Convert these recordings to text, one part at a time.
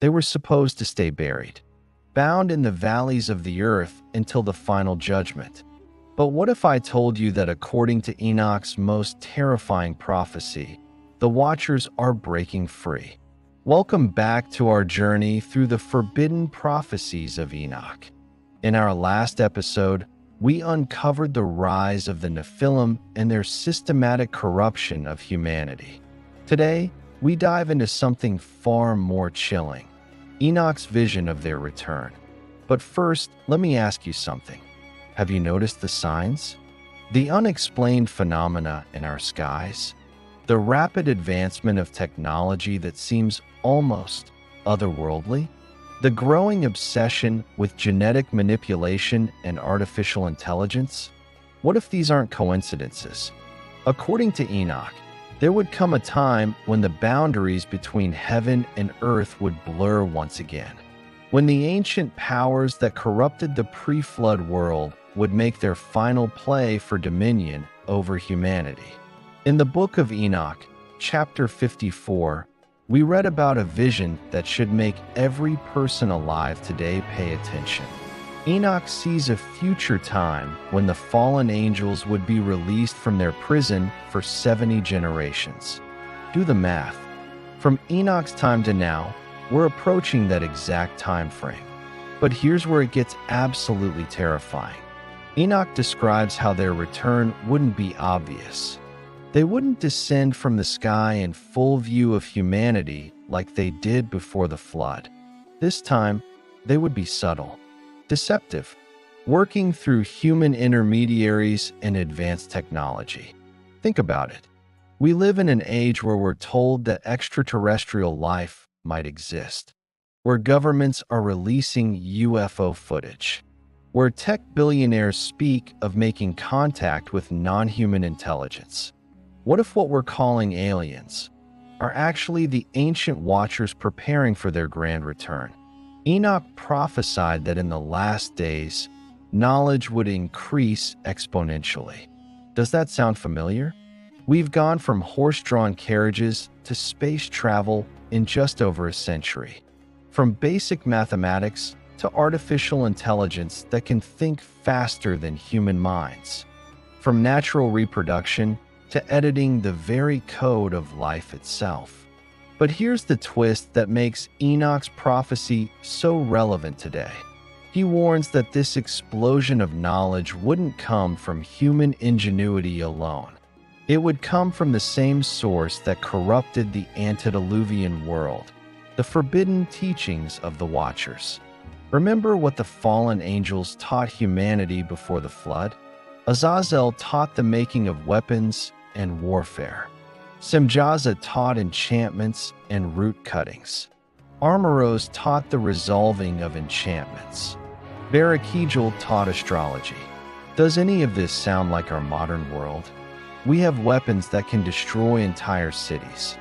They were supposed to stay buried, bound in the valleys of the earth until the final judgment. But what if I told you that according to Enoch's most terrifying prophecy, the Watchers are breaking free? Welcome back to our journey through the forbidden prophecies of Enoch. In our last episode, we uncovered the rise of the Nephilim and their systematic corruption of humanity. Today, we dive into something far more chilling: Enoch's vision of their return. But first, let me ask you something. Have you noticed the signs? The unexplained phenomena in our skies? The rapid advancement of technology that seems almost otherworldly? The growing obsession with genetic manipulation and artificial intelligence? What if these aren't coincidences? According to Enoch, there would come a time when the boundaries between heaven and earth would blur once again, when the ancient powers that corrupted the pre-flood world would make their final play for dominion over humanity. In the Book of Enoch, chapter 54, we read about a vision that should make every person alive today pay attention. Enoch sees a future time when the fallen angels would be released from their prison for 70 generations. Do the math. From Enoch's time to now, we're approaching that exact time frame. But here's where it gets absolutely terrifying. Enoch describes how their return wouldn't be obvious. They wouldn't descend from the sky in full view of humanity like they did before the flood. This time, they would be subtle, deceptive, working through human intermediaries and advanced technology. Think about it. We live in an age where we're told that extraterrestrial life might exist, where governments are releasing UFO footage, where tech billionaires speak of making contact with non-human intelligence. What if what we're calling aliens are actually the ancient Watchers preparing for their grand return? Enoch prophesied that in the last days, knowledge would increase exponentially. Does that sound familiar? We've gone from horse-drawn carriages to space travel in just over a century. From basic mathematics to artificial intelligence that can think faster than human minds. From natural reproduction to editing the very code of life itself. But here's the twist that makes Enoch's prophecy so relevant today. He warns that this explosion of knowledge wouldn't come from human ingenuity alone. It would come from the same source that corrupted the antediluvian world, the forbidden teachings of the Watchers. Remember what the fallen angels taught humanity before the flood? Azazel taught the making of weapons and warfare. Semjaza taught enchantments and root cuttings. Armoros taught the resolving of enchantments. Barakijal taught astrology. Does any of this sound like our modern world? We have weapons that can destroy entire cities.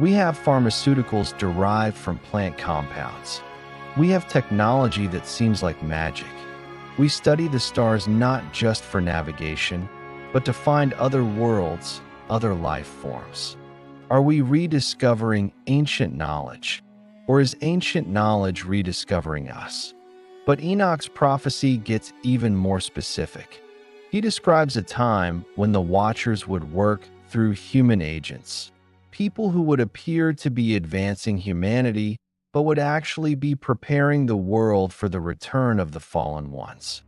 We have pharmaceuticals derived from plant compounds. We have technology that seems like magic. We study the stars not just for navigation, but to find other worlds, other life forms. Are we rediscovering ancient knowledge, or is ancient knowledge rediscovering us? But Enoch's prophecy gets even more specific. He describes a time when the Watchers would work through human agents, people who would appear to be advancing humanity, but would actually be preparing the world for the return of the fallen ones.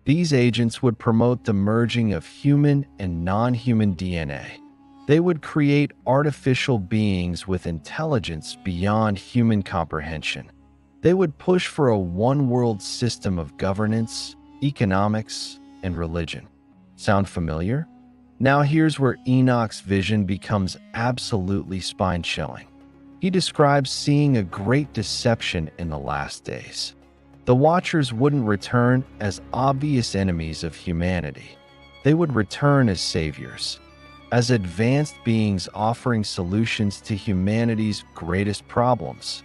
These agents would promote the merging of human and non-human DNA. They would create artificial beings with intelligence beyond human comprehension. They would push for a one-world system of governance, economics, and religion. Sound familiar? Now here's where Enoch's vision becomes absolutely spine-chilling. He describes seeing a great deception in the last days. The Watchers wouldn't return as obvious enemies of humanity. They would return as saviors, as advanced beings offering solutions to humanity's greatest problems.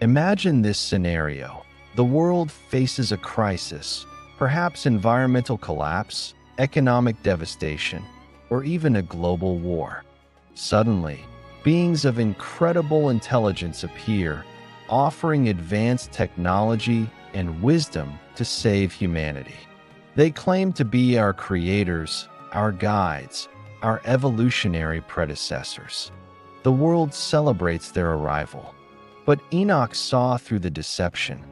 Imagine this scenario. The world faces a crisis, perhaps environmental collapse, economic devastation, or even a global war. Suddenly, beings of incredible intelligence appear, offering advanced technology and wisdom to save humanity. They claim to be our creators, our guides, our evolutionary predecessors. The world celebrates their arrival. But Enoch saw through the deception.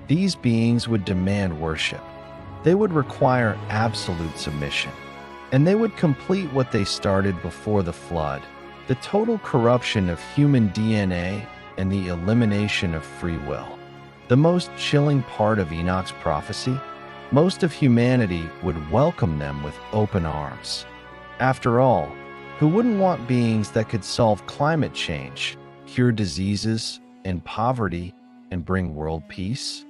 These beings would demand worship. They would require absolute submission. And they would complete what they started before the flood, the total corruption of human DNA and the elimination of free will. The most chilling part of Enoch's prophecy, most of humanity would welcome them with open arms. After all, who wouldn't want beings that could solve climate change, cure diseases and poverty, and bring world peace?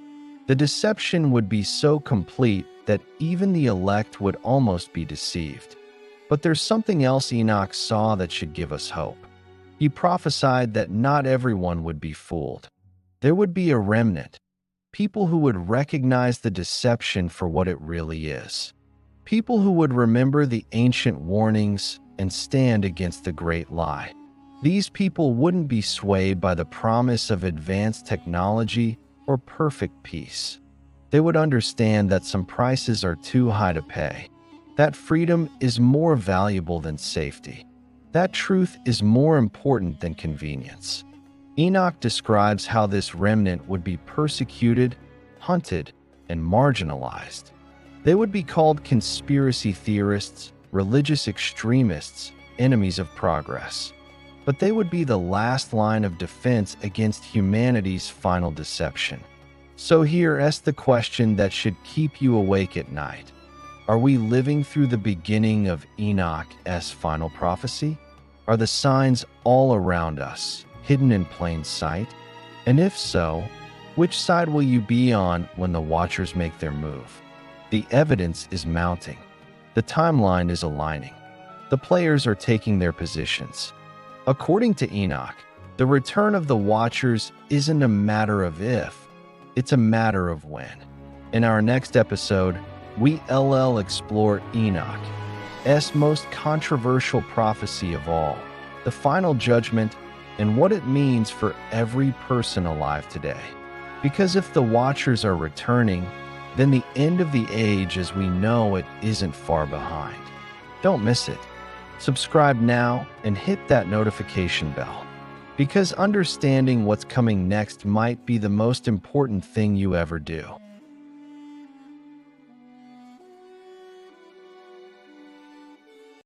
The deception would be so complete that even the elect would almost be deceived. But there's something else Enoch saw that should give us hope. He prophesied that not everyone would be fooled. There would be a remnant, people who would recognize the deception for what it really is. People who would remember the ancient warnings and stand against the great lie. These people wouldn't be swayed by the promise of advanced technology or perfect peace. They would understand that some prices are too high to pay, that freedom is more valuable than safety, that truth is more important than convenience. Enoch describes how this remnant would be persecuted, hunted, and marginalized. They would be called conspiracy theorists, religious extremists, enemies of progress. But they would be the last line of defense against humanity's final deception. So here's the question that should keep you awake at night. Are we living through the beginning of Enoch's final prophecy? Are the signs all around us, hidden in plain sight? And if so, which side will you be on when the Watchers make their move? The evidence is mounting. The timeline is aligning. The players are taking their positions. According to Enoch, the return of the Watchers isn't a matter of if, it's a matter of when. In our next episode, we explore Enoch's most controversial prophecy of all, the final judgment, and what it means for every person alive today. Because if the Watchers are returning, then the end of the age as we know it isn't far behind. Don't miss it. Subscribe now and hit that notification bell, because understanding what's coming next might be the most important thing you ever do.